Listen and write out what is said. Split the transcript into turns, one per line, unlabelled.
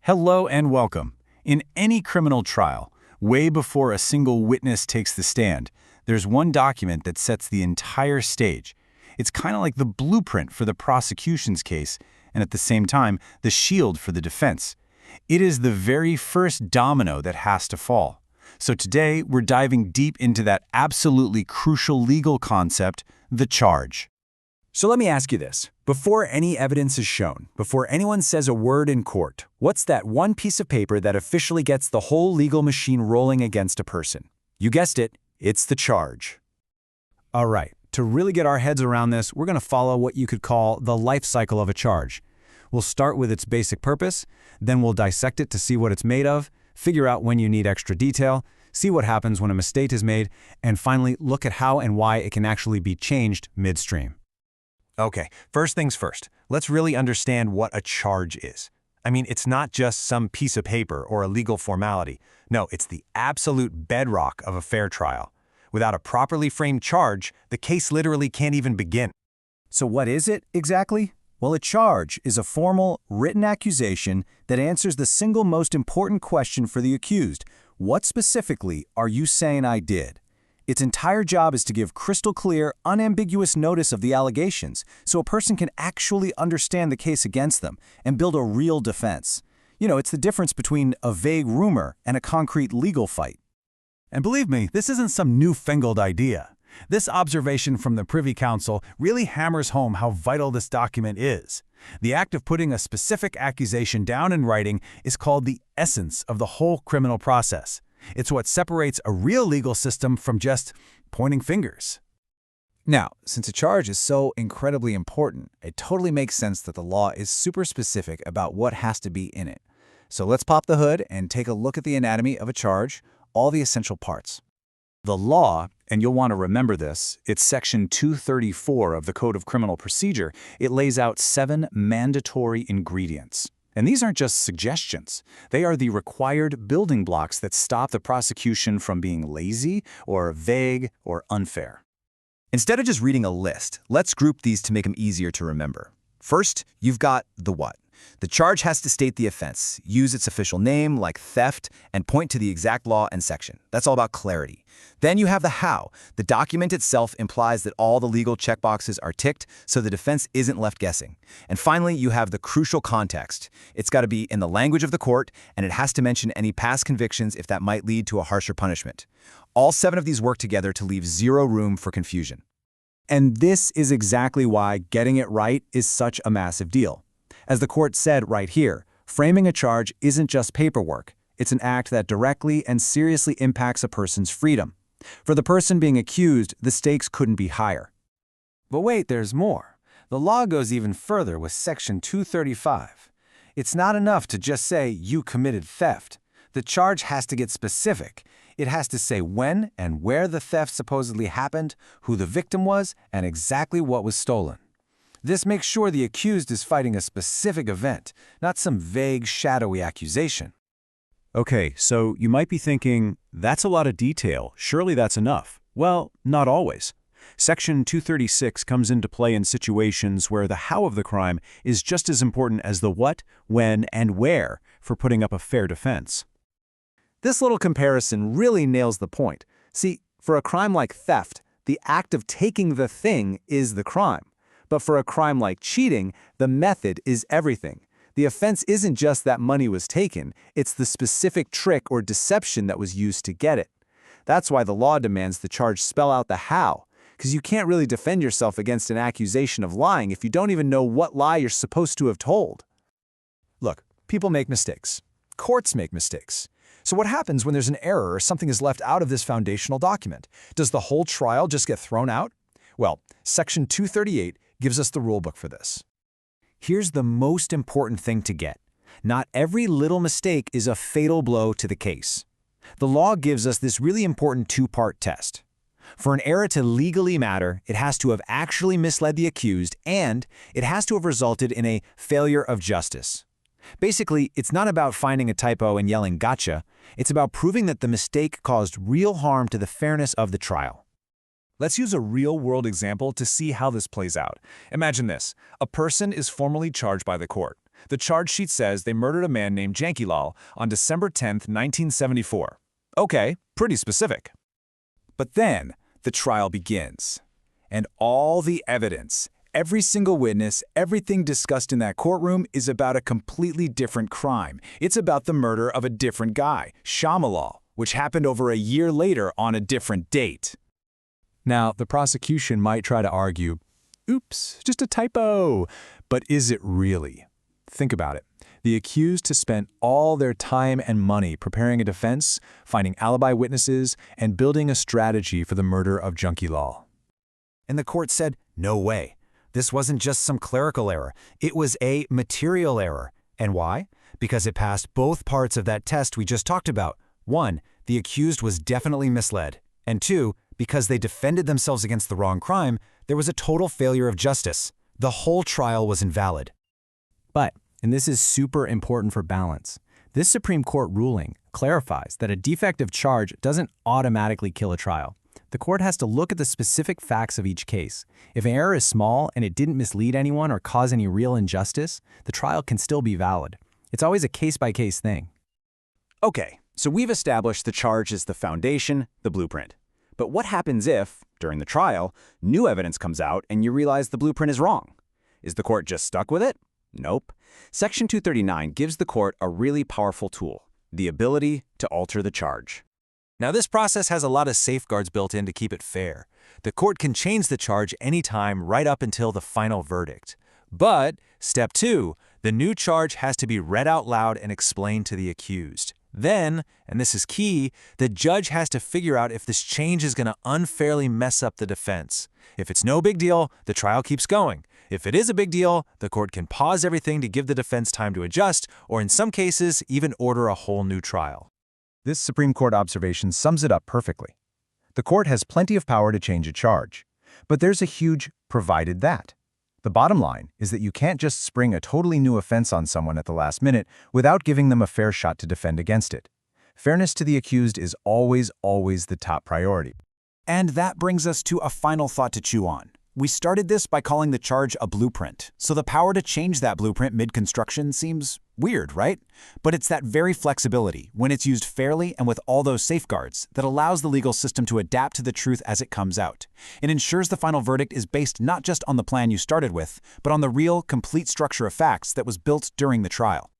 Hello and welcome. In any criminal trial, way before a single witness takes the stand, there's one document that sets the entire stage. It's kind of like the blueprint for the prosecution's case, and at the same time, the shield for the defense. It is the very first domino that has to fall. So today, we're diving deep into that absolutely crucial legal concept, the charge.
So let me ask you this. Before any evidence is shown, before anyone says a word in court, what's that one piece of paper that officially gets the whole legal machine rolling against a person? You guessed it, it's the charge. All right, to really get our heads around this, we're going to follow what you could call the life cycle of a charge. We'll start with its basic purpose, then we'll dissect it to see what it's made of, figure out when you need extra detail, see what happens when a mistake is made, and finally look at how and why it can actually be changed midstream.
Okay, first things first, let's really understand what a charge is. I mean, it's not just some piece of paper or a legal formality. No, it's the absolute bedrock of a fair trial. Without a properly framed charge, the case literally can't even begin.
So what is it exactly? Well, a charge is a formal, written accusation that answers the single most important question for the accused. What specifically are you saying I did? Its entire job is to give crystal clear, unambiguous notice of the allegations so a person can actually understand the case against them and build a real defense. You know, it's the difference between a vague rumor and a concrete legal fight.
And believe me, this isn't some newfangled idea. This observation from the Privy Council really hammers home how vital this document is. The act of putting a specific accusation down in writing is called the essence of the whole criminal process. It's what separates a real legal system from just pointing fingers.
Now, since a charge is so incredibly important, it totally makes sense that the law is super specific about what has to be in it. So let's pop the hood and take a look at the anatomy of a charge, all the essential parts. The law, and you'll want to remember this, it's Section 234 of the Code of Criminal Procedure. It lays out 7 mandatory ingredients. And these aren't just suggestions. They are the required building blocks that stop the prosecution from being lazy or vague or unfair. Instead of just reading a list, let's group these to make them easier to remember. First, you've got the what. The charge has to state the offense, use its official name like theft, and point to the exact law and section. That's all about clarity. Then you have the how. The document itself implies that all the legal checkboxes are ticked so the defense isn't left guessing. And finally, you have the crucial context. It's got to be in the language of the court, and it has to mention any past convictions if that might lead to a harsher punishment. All 7 of these work together to leave zero room for confusion. And this is exactly why getting it right is such a massive deal. As the court said right here, framing a charge isn't just paperwork. It's an act that directly and seriously impacts a person's freedom. For the person being accused, the stakes couldn't be higher.
But wait, there's more. The law goes even further with Section 235. It's not enough to just say you committed theft. The charge has to get specific. It has to say when and where the theft supposedly happened, who the victim was, and exactly what was stolen. This makes sure the accused is fighting a specific event, not some vague, shadowy accusation.
Okay, so you might be thinking, that's a lot of detail. Surely that's enough. Well, not always. Section 236 comes into play in situations where the how of the crime is just as important as the what, when, and where for putting up a fair defense.
This little comparison really nails the point. See, for a crime like theft, the act of taking the thing is the crime. But for a crime like cheating, the method is everything. The offense isn't just that money was taken, it's the specific trick or deception that was used to get it. That's why the law demands the charge spell out the how, because you can't really defend yourself against an accusation of lying if you don't even know what lie you're supposed to have told. Look, people make mistakes. Courts make mistakes. So what happens when there's an error or something is left out of this foundational document? Does the whole trial just get thrown out? Well, Section 238 gives us the rulebook for this. Here's the most important thing to get. Not every little mistake is a fatal blow to the case. The law gives us this really important 2-part test. For an error to legally matter, it has to have actually misled the accused, and it has to have resulted in a failure of justice. Basically, it's not about finding a typo and yelling "gotcha." It's about proving that the mistake caused real harm to the fairness of the trial.
Let's use a real-world example to see how this plays out. Imagine this. A person is formally charged by the court.
The charge sheet says they murdered a man named Jankilal on December 10, 1974. Okay, pretty specific. But then, the trial begins. And all the evidence, every single witness, everything discussed in that courtroom is about a completely different crime. It's about the murder of a different guy, Shyamalal, which happened over a year later on a different date.
Now, the prosecution might try to argue, oops, just a typo. But is it really? Think about it. The accused has spent all their time and money preparing a defense, finding alibi witnesses, and building a strategy for the murder of Jankilal.
And the court said, no way. This wasn't just some clerical error. It was a material error. And why? Because it passed both parts of that test we just talked about. 1, the accused was definitely misled. And 2, because they defended themselves against the wrong crime, there was a total failure of justice. The whole trial was invalid.
But, and this is super important for balance, this Supreme Court ruling clarifies that a defective charge doesn't automatically kill a trial. The court has to look at the specific facts of each case. If an error is small and it didn't mislead anyone or cause any real injustice, the trial can still be valid. It's always a case-by-case thing.
Okay, so we've established the charge is the foundation, the blueprint. But what happens if, during the trial, new evidence comes out and you realize the blueprint is wrong? Is the court just stuck with it? Nope. Section 239 gives the court a really powerful tool, the ability to alter the charge.
Now, this process has a lot of safeguards built in to keep it fair. The court can change the charge anytime right up until the final verdict. But, step 2, the new charge has to be read out loud and explained to the accused. Then, and this is key, the judge has to figure out if this change is going to unfairly mess up the defense. If it's no big deal, the trial keeps going. If it is a big deal, the court can pause everything to give the defense time to adjust, or in some cases, even order a whole new trial.
This Supreme Court observation sums it up perfectly. The court has plenty of power to change a charge, but there's a huge provided that. The bottom line is that you can't just spring a totally new offense on someone at the last minute without giving them a fair shot to defend against it. Fairness to the accused is always the top priority.
And that brings us to a final thought to chew on. We started this by calling the charge a blueprint, so the power to change that blueprint mid-construction seems weird, right? But it's that very flexibility, when it's used fairly and with all those safeguards, that allows the legal system to adapt to the truth as it comes out. It ensures the final verdict is based not just on the plan you started with, but on the real, complete structure of facts that was built during the trial.